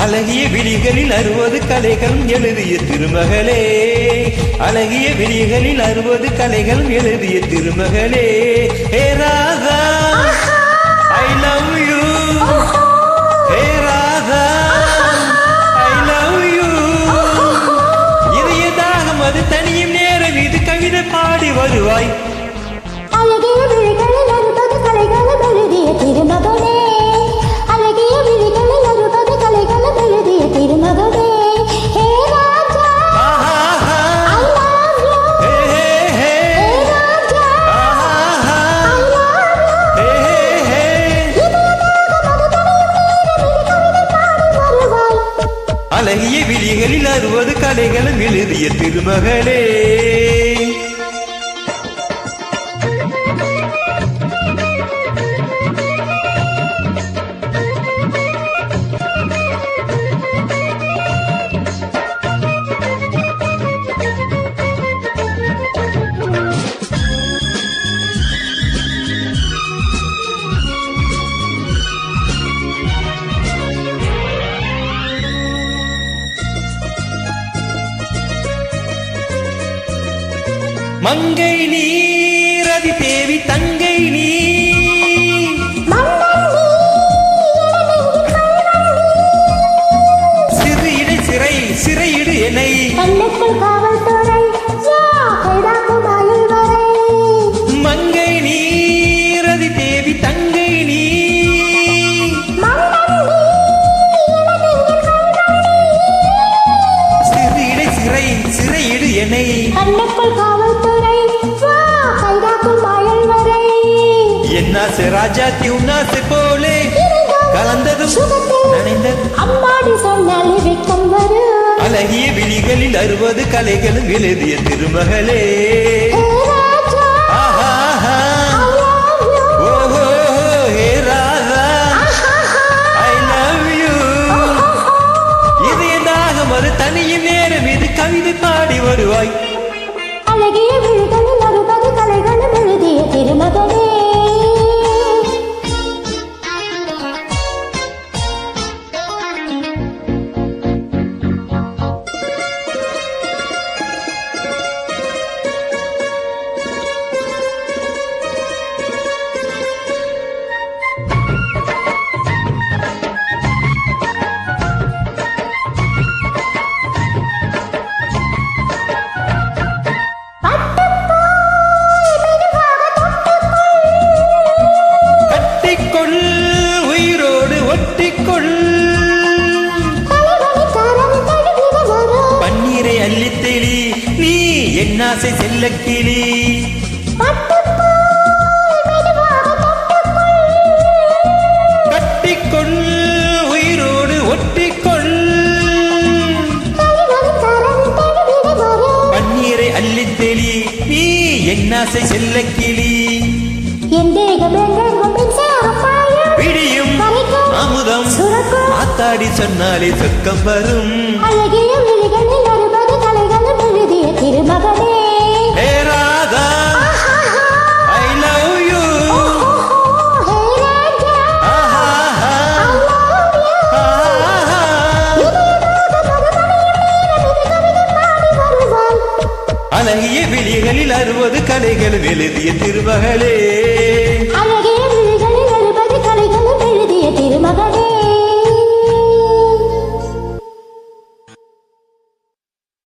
அழகிய விழிகளில் 60 கலைகள் எழுதிய திருமகளே, அழகிய விழிகளில் 60 கலைகள் எழுதிய திருமகளே. Hey Radha I love you, hey Radha I love you. இதய தாகம் அது தனியும் நேரம், இது கவிதை பாடி வருவாய். அழகிய விழிகளில் 60 கலைகள் எழுதிய திருமகளே, அழகிய விழிகளில் 60 கலைகள் எழுதிய திருமகளே. Hey Raja I love you, hey Raja I love you. அழகிய விழிகளில் 60 கலைகளும் எழுதிய திருமகளே. மங்கை நீ ரதி தேவி தங்கை நீ, சிறு இடை சிறை சிறையிடு என்னை. மங்கை நீ ரதி தேவி தங்கை நீ, சிறு இடை சிறை சிறையிடு என்னை. என்னாசை ராஜாத்தி உன்னாசை போலே கலந்ததும் நனைந்தது. அம்மாடி சொன்னாலே வெட்கம் வரும். அழகிய விழிகளில் 60 கலைகளும் எழுதிய திருமகளே. ஓஹோ ஹே ராதா ஐ லவ் யூ. இதய தாகம் அது தனியும் நேரம், இது கவிதை பாடி வருவாய். அழகிய விழிகளில் 60 கலைகளும் எழுதிய திருமகளே. பன்னீரை அள்ளித்தெளி நீ என்னாசை செல்லக்கிளி. கட்டிக்கொள் உயிரோடு ஒட்டிக்கொள், பன்னீரை அள்ளித்தெளி நீ என்னாசை செல்லக்கிளி. பிடியும் அமுதம் ஆத்தாடி சொன்னாலே சொர்க்கம் வரும். அழகிய விழிகளில் 60 கலைகளும் எழுதிய திருமகளே. Hey Radha I love you, hey Raja I love you. அழகிய விழிகளில் 60 கலைகளும் எழுதிய திருமகளே.